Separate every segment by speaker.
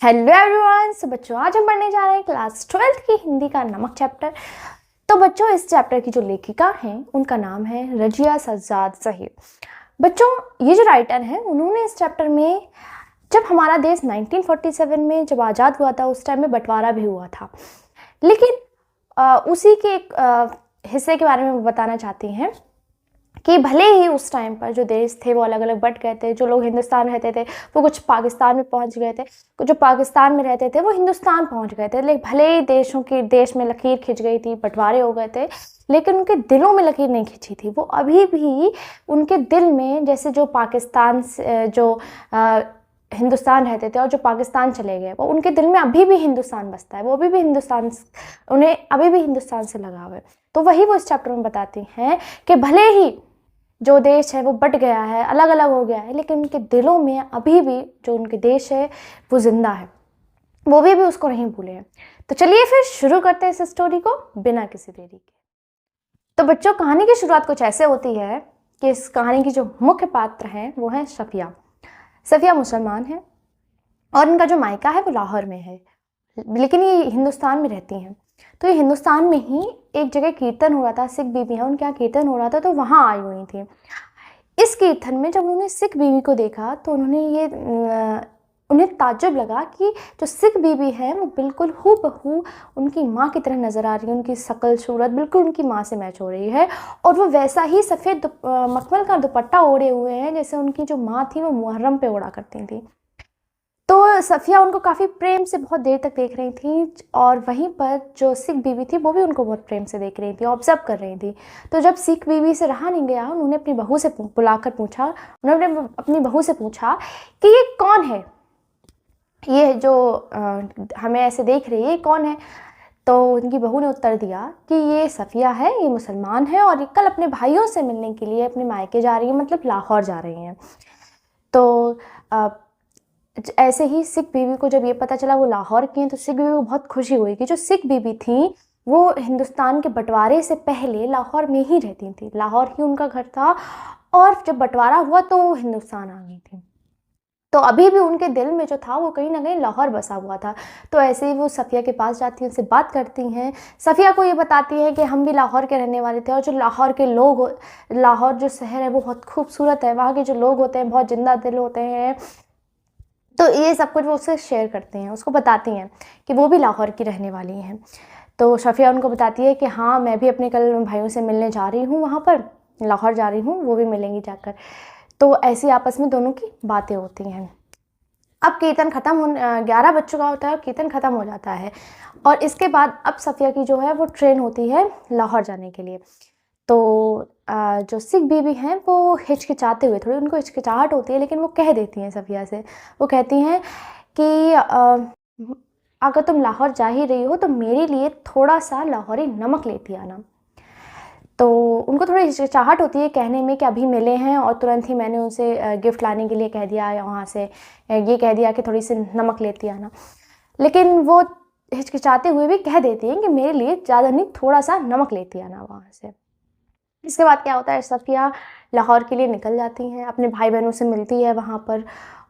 Speaker 1: Hello everyone. सो बच्चों, आज हम पढ़ने जा रहे हैं क्लास 12th की हिंदी का नमक चैप्टर। तो बच्चों, इस चैप्टर की जो लेखिका हैं उनका नाम है रजिया सज्जाद ज़हीर। बच्चों, ये जो राइटर हैं उन्होंने इस चैप्टर में, जब हमारा देश 1947 में जब आज़ाद हुआ था उस टाइम में बंटवारा भी हुआ था, लेकिन उसी के एक हिस्से के बारे में वो बताना चाहती हैं कि भले ही उस टाइम पर जो देश थे वो अलग अलग बट गए थे। जो लोग हिंदुस्तान रहते थे वो कुछ पाकिस्तान में पहुंच गए थे, कुछ जो पाकिस्तान में रहते थे वो हिंदुस्तान पहुंच गए थे। लेकिन भले ही देश में लकीर खिंच गई थी, बंटवारे हो गए थे, लेकिन उनके दिलों में लकीर नहीं खिंची थी। वो अभी भी उनके दिल में, जैसे जो पाकिस्तान से जो हिंदुस्तान रहते थे और जो पाकिस्तान चले गए, वो उनके दिल में अभी भी हिंदुस्तान बसता है। वो अभी भी हिंदुस्तान, उन्हें अभी भी हिंदुस्तान से लगाव है। तो वही वो इस चैप्टर में बताती हैं कि भले ही जो देश है वो बट गया है, अलग अलग हो गया है, लेकिन उनके दिलों में अभी भी जो उनके देश है वो जिंदा है, वो भी उसको नहीं भूले हैं। तो चलिए फिर शुरू करते हैं इस स्टोरी को बिना किसी देरी के। तो बच्चों, कहानी की शुरुआत कुछ ऐसे होती है कि इस कहानी की जो मुख्य पात्र हैं वो है सफिया। सफिया मुसलमान है और इनका जो मायका है वो लाहौर में है, लेकिन ये हिंदुस्तान में रहती हैं। तो ये हिंदुस्तान में ही एक जगह कीर्तन हो रहा था, सिख बीबी है उनके यहाँ कीर्तन हो रहा था, तो वहाँ आई हुई थी। इस कीर्तन में जब उन्होंने सिख बीबी को देखा तो उन्हें ताज्जुब लगा कि जो सिख बीबी है वो बिल्कुल हूबहू उनकी माँ की तरह नज़र आ रही है। उनकी शक्ल सूरत बिल्कुल उनकी माँ से मैच हो रही है और वो वैसा ही सफ़ेद मखमल का दुपट्टा ओढ़े हुए हैं जैसे उनकी जो माँ थी वो मुहर्रम पे ओढ़ा करती थी। तो सफिया उनको काफ़ी प्रेम से बहुत देर तक देख रही थी और वहीं पर जो सिख बीवी थी वो भी उनको बहुत प्रेम से देख रही थी, ऑब्जर्व कर रही थी। तो जब सिख बीवी से रहा नहीं गया, उन्होंने अपनी बहू से बुलाकर पूछा, उन्होंने अपनी बहू से पूछा कि ये कौन है, ये जो हमें ऐसे देख रही है ये कौन है। तो उनकी बहू ने उत्तर दिया कि ये सफिया है, ये मुसलमान है और ये कल अपने भाइयों से मिलने के लिए अपने मायके जा रही है, मतलब लाहौर जा रही हैं। तो ऐसे ही सिख बीवी को जब ये पता चला वो लाहौर की हैं, तो सिख बीवी को बहुत खुशी हुई कि जो सिख बीवी थी वो हिंदुस्तान के बंटवारे से पहले लाहौर में ही रहती थी, लाहौर ही उनका घर था, और जब बंटवारा हुआ तो वो हिंदुस्तान आ गई थी। तो अभी भी उनके दिल में जो था वो कहीं ना कहीं लाहौर बसा हुआ था। तो ऐसे ही वो सफिया के पास जाती हैं, उनसे बात करती हैं। सफिया को ये बताती है कि हम भी लाहौर के रहने वाले थे और जो लाहौर के लोग, लाहौर जो शहर है वो बहुत खूबसूरत है, वहाँ के जो लोग होते हैं बहुत जिंदा दिल होते हैं। तो ये सब कुछ वो उससे शेयर करते हैं, उसको बताती हैं कि वो भी लाहौर की रहने वाली हैं। तो सफिया उनको बताती है कि हाँ, मैं भी अपने कल भाइयों से मिलने जा रही हूँ, वहाँ पर लाहौर जा रही हूँ, वो भी मिलेंगी जाकर। तो ऐसी आपस में दोनों की बातें होती हैं। अब कीर्तन ख़त्म हो, 11 बज चुका होता है और कीर्तन ख़त्म हो जाता है और इसके बाद अब सफिया की जो है वो ट्रेन होती है लाहौर जाने के लिए। तो जो सिख बीबी हैं वो हिचकिचाते हुए, थोड़ी उनको हिचकिचाहट होती है, लेकिन वो कह देती हैं सफिया से, वो कहती हैं कि अगर तुम लाहौर जा ही रही हो तो मेरे लिए थोड़ा सा लाहौरी नमक लेती आना। तो उनको थोड़ी हिचकिचाहट होती है कहने में कि अभी मिले हैं और तुरंत ही मैंने उनसे गिफ्ट लाने के लिए कह दिया, या वहाँ से ये कह दिया कि थोड़ी सी नमक लेती आना, लेकिन वो हिचकिचाते हुए भी कह देती हैं कि मेरे लिए ज़्यादा नहीं, थोड़ा सा नमक लेती आना वहाँ से। इसके बाद क्या होता है, सफिया लाहौर के लिए निकल जाती हैं, अपने भाई बहनों से मिलती है वहाँ पर,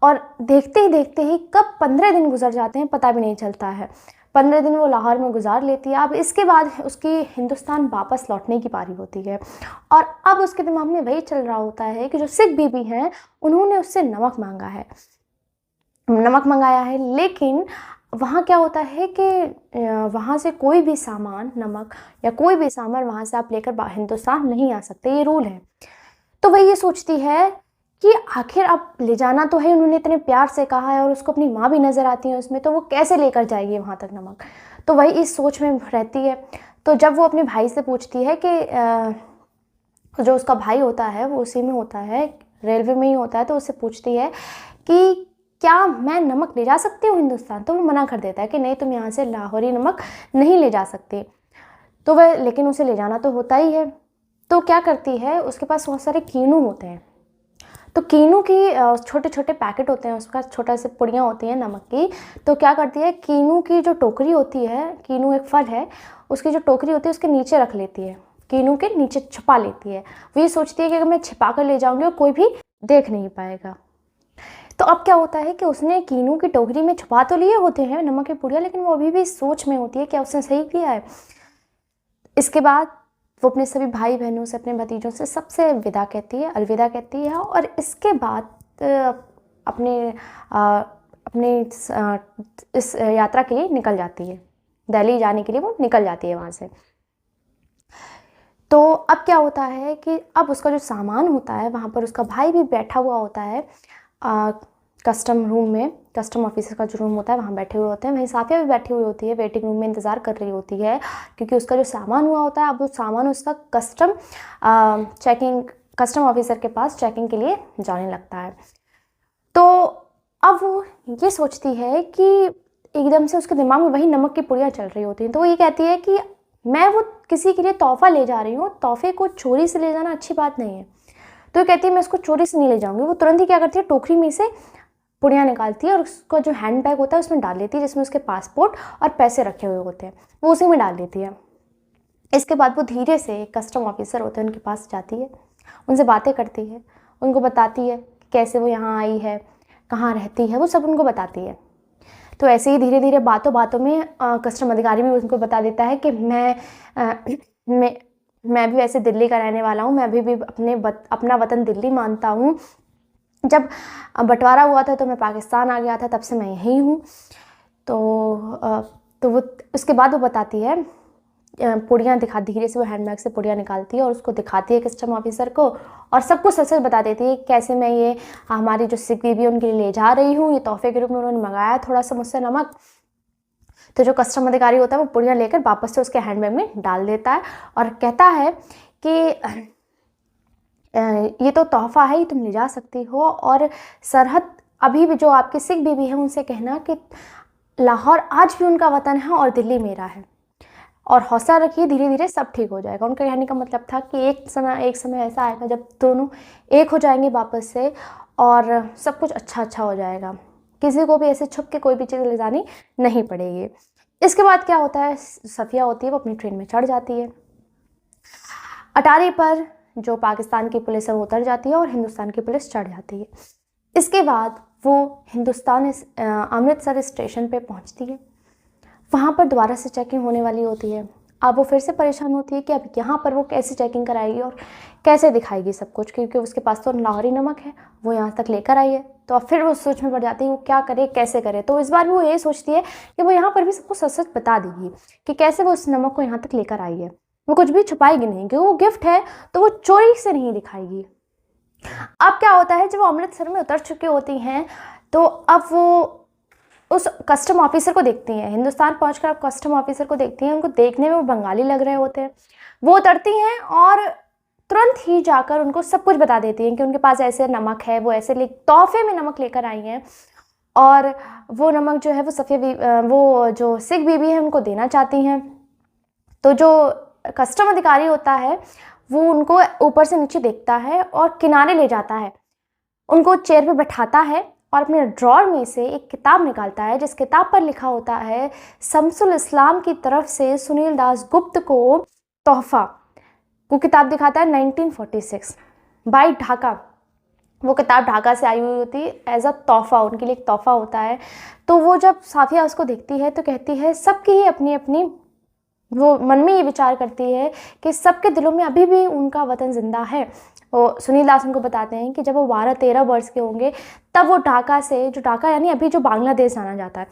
Speaker 1: और देखते ही कब 15 दिन गुजर जाते हैं पता भी नहीं चलता है। 15 दिन वो लाहौर में गुजार लेती है। अब इसके बाद उसकी हिंदुस्तान वापस लौटने की पारी होती है और अब उसके दिमाग में वही चल रहा होता है कि जो सिख बीबी हैं उन्होंने उससे नमक मांगा है, नमक मंगाया है, लेकिन वहाँ क्या होता है कि वहाँ से कोई भी सामान, नमक या कोई भी सामान वहाँ से आप लेकर हिंदुस्तान नहीं आ सकते, ये रूल है। तो वह ये सोचती है कि आखिर अब ले जाना तो है, उन्होंने इतने प्यार से कहा है और उसको अपनी माँ भी नज़र आती है उसमें, तो वो कैसे लेकर जाएगी वहाँ तक नमक। तो वही इस सोच में रहती है। तो जब वो अपने भाई से पूछती है कि जो उसका भाई होता है वो उसी में होता है, रेलवे में ही होता है, तो उससे पूछती है कि क्या मैं नमक ले जा सकती हूँ हिंदुस्तान। तो वो मना कर देता है कि नहीं, तुम यहाँ से लाहौरी नमक नहीं ले जा सकती। तो वह, लेकिन उसे ले जाना तो होता ही है। तो क्या करती है, उसके पास बहुत सारे कीनू होते हैं, तो कीनू की छोटे छोटे पैकेट होते हैं, उसका छोटा से पुड़ियाँ होती हैं नमक की। तो क्या करती है, कीनू की जो टोकरी होती है, कीनू एक फल है, उसकी जो टोकरी होती है उसके नीचे रख लेती है, कीनू के नीचे छुपा लेती है। वो ये सोचती है कि अगर मैं छिपा कर ले जाऊँगी और कोई भी देख नहीं पाएगा। तो अब क्या होता है कि उसने कीनू की टोकरी में छुपा तो लिए होते हैं नमक की पुड़िया, लेकिन वो अभी भी सोच में होती है क्या उसने सही किया है। इसके बाद वो अपने सभी भाई बहनों से, अपने भतीजों से, सबसे विदा कहती है, अलविदा कहती है। और इसके बाद अपने इस यात्रा के लिए निकल जाती है, दिल्ली जाने के लिए वो निकल जाती है वहाँ से। तो अब क्या होता है कि अब उसका जो सामान होता है वहाँ पर उसका भाई भी बैठा हुआ होता है कस्टम रूम में, कस्टम ऑफिसर का जो रूम होता है वहाँ बैठे हुए होते हैं। वहीं साफिया भी बैठी हुई होती है, वेटिंग रूम में इंतज़ार कर रही होती है, क्योंकि उसका जो सामान हुआ होता है अब वो सामान उसका कस्टम ऑफिसर के पास चेकिंग के लिए जाने लगता है। तो अब वो ये सोचती है कि एकदम से उसके दिमाग में वही नमक की पुड़ियाँ चल रही होती हैं। तो वो ये कहती है कि मैं वो किसी के लिए तोहफा ले जा रही हूँ, तोहफे को चोरी से ले जाना अच्छी बात नहीं है। तो वो कहती है मैं उसको चोरी से नहीं ले जाऊँगी। वो तुरंत ही क्या करती है, टोकरी में से पुड़ियाँ निकालती है और उसका जो हैंड बैग होता है उसमें डाल लेती है, जिसमें उसके पासपोर्ट और पैसे रखे हुए होते हैं, वो उसी में डाल देती है। इसके बाद वो धीरे से कस्टम ऑफिसर होते हैं उनके पास जाती है, उनसे बातें करती है, उनको बताती है कैसे वो यहाँ आई है, कहाँ रहती है, वो सब उनको बताती है। तो ऐसे ही धीरे धीरे बातों बातों में कस्टम अधिकारी भी उनको बता देता है कि मैं भी वैसे दिल्ली का रहने वाला हूँ, मैं भी अपना वतन दिल्ली मानता हूँ। जब बंटवारा हुआ था तो मैं पाकिस्तान आ गया था, तब से मैं यहीं हूँ। तो वो उसके बाद वो बताती है, पुड़ियाँ धीरे से वो हैंडबैग से पुड़ियाँ निकालती है और उसको दिखाती है कस्टम ऑफिसर को, और सब कुछ सच सच बता देती है कैसे मैं ये हमारी जो सिख बीबी उनके लिए ले जा रही हूँ, ये तोहफे के रूप में उन्होंने मंगाया थोड़ा सा मुझसे नमक। तो जो कस्टम अधिकारी होता है वो पुड़ियाँ लेकर वापस से उसके हैंडबैग में डाल देता है और कहता है कि ये तो तोहफा है, ये तुम ले जा सकती हो, और सरहद अभी भी जो आपकी सिख बीबी है उनसे कहना कि लाहौर आज भी उनका वतन है और दिल्ली मेरा है, और हौसला रखिए, धीरे धीरे सब ठीक हो जाएगा। उनका कहने का मतलब था कि एक समय ऐसा आएगा जब दोनों एक हो जाएंगे वापस से और सब कुछ अच्छा हो जाएगा, किसी को भी ऐसे छुप के कोई भी चीज़ ले जानी नहीं पड़ेगी। इसके बाद क्या होता है, सफ़िया होती है वो अपनी ट्रेन में चढ़ जाती है, अटारी पर जो पाकिस्तान की पुलिस है वो उतर जाती है और हिंदुस्तान की पुलिस चढ़ जाती है। इसके बाद वो अमृतसर स्टेशन पे पहुंचती है, वहाँ पर दोबारा से चेकिंग होने वाली होती है। अब वो फिर से परेशान होती है कि अब यहाँ पर वो कैसे चेकिंग कराएगी और कैसे दिखाएगी सब कुछ, क्योंकि उसके पास तो लाहौरी नमक है, वो यहाँ तक लेकर आई है। तो अब फिर वो सोच में पड़ जाती है वो क्या करे, कैसे करे। तो इस बार वो ये सोचती है कि वो यहाँ पर भी सबको सच सच बता देगी कि कैसे वो उस नमक को यहाँ तक लेकर आई है, वो कुछ भी छुपाएगी नहीं, क्योंकि वो गिफ्ट है तो वो चोरी से नहीं दिखाएगी। अब क्या होता है, जब वो अमृतसर में उतर चुकी होती हैं तो अब वो उस कस्टम ऑफिसर को देखती हैं, हिंदुस्तान पहुंचकर आप कस्टम ऑफिसर को देखती हैं, उनको देखने में वो बंगाली लग रहे होते हैं। वो उतरती हैं और तुरंत ही जाकर उनको सब कुछ बता देती हैं कि उनके पास ऐसे नमक है, वो ऐसे तोहफे में नमक लेकर आई हैं, और वो नमक जो है वो जो सिख बीबी है उनको देना चाहती हैं। तो जो कस्टम अधिकारी होता है वो उनको ऊपर से नीचे देखता है और किनारे ले जाता है, उनको चेयर पे बैठाता है और अपने ड्रॉर में से एक किताब निकालता है, जिस किताब पर लिखा होता है शम्सुल इस्लाम की तरफ से सुनील दास गुप्त को तोहफा। वो किताब दिखाता है 1946 बाय ढाका। वो किताब ढाका से आई हुई होती है एज अ तोहफा, उनके लिए एक तोहफा होता है। तो वो जब साफिया उसको देखती है तो कहती है, सबकी ही अपनी अपनी, वो मन में ये विचार करती है कि सबके दिलों में अभी भी उनका वतन जिंदा है। वो सुनील दास उनको बताते हैं कि जब वो 12-13 वर्ष के होंगे तब वो ढाका से, जो ढाका यानी अभी जो बांग्लादेश जाना जाता है,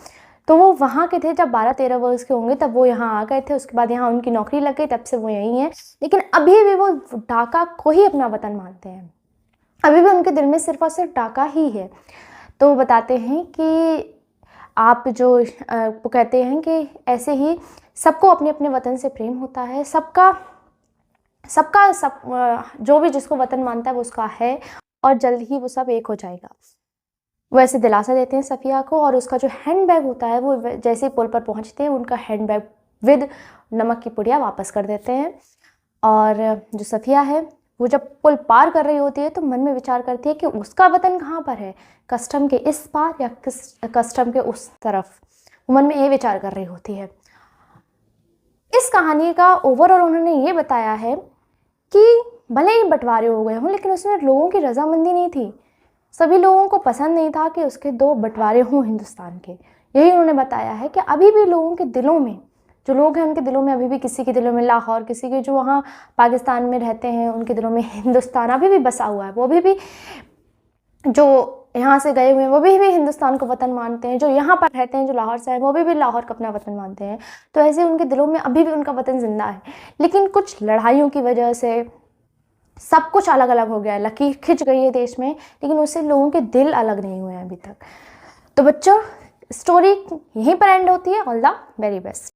Speaker 1: तो वो वहाँ के थे। जब 12-13 वर्ष के होंगे तब वो यहाँ आ गए थे, उसके बाद यहाँ उनकी नौकरी लग गई, तब से वो यहीं हैं। लेकिन अभी भी वो ढाका को ही अपना वतन मानते हैं, अभी भी उनके दिल में सिर्फ और सिर्फ ढाका ही है। तो वो बताते हैं कि आप जो वो कहते हैं कि ऐसे ही सबको अपने अपने वतन से प्रेम होता है, सबका जो भी जिसको वतन मानता है वो उसका है, और जल्द ही वो सब एक हो जाएगा। वो ऐसे दिलासा देते हैं सफ़िया को, और उसका जो हैंड बैग होता है वो जैसे ही पुल पर पहुंचते हैं उनका हैंड बैग विद नमक की पुड़िया वापस कर देते हैं। और जो सफ़िया है वो जब पुल पार कर रही होती है तो मन में विचार करती है कि उसका वतन कहाँ पर है, कस्टम के इस पार या कस्टम के उस तरफ। वो मन में ये विचार कर रही होती है। इस कहानी का ओवरऑल उन्होंने ये बताया है कि भले ही बंटवारे हो गए हों, लेकिन उसमें लोगों की रजामंदी नहीं थी। सभी लोगों को पसंद नहीं था कि उसके दो बंटवारे हों हिंदुस्तान के। यही उन्होंने बताया है कि अभी भी लोगों के दिलों में, जो लोग हैं उनके दिलों में अभी भी, किसी के दिलों में लाहौर, किसी के जो वहाँ पाकिस्तान में रहते हैं उनके दिलों में हिंदुस्तान अभी भी बसा हुआ है। वो अभी भी जो यहाँ से गए हुए हैं वो भी हिंदुस्तान को वतन मानते हैं, जो यहाँ पर रहते हैं, जो लाहौर से हैं, वो भी लाहौर को अपना वतन मानते हैं। तो ऐसे उनके दिलों में अभी भी उनका वतन जिंदा है। लेकिन कुछ लड़ाइयों की वजह से सब कुछ अलग अलग हो गया है, लकीर खिंच गई है देश में, लेकिन उससे लोगों के दिल अलग नहीं हुए हैं अभी तक। तो बच्चों, स्टोरी यहीं पर एंड होती है। All the very best.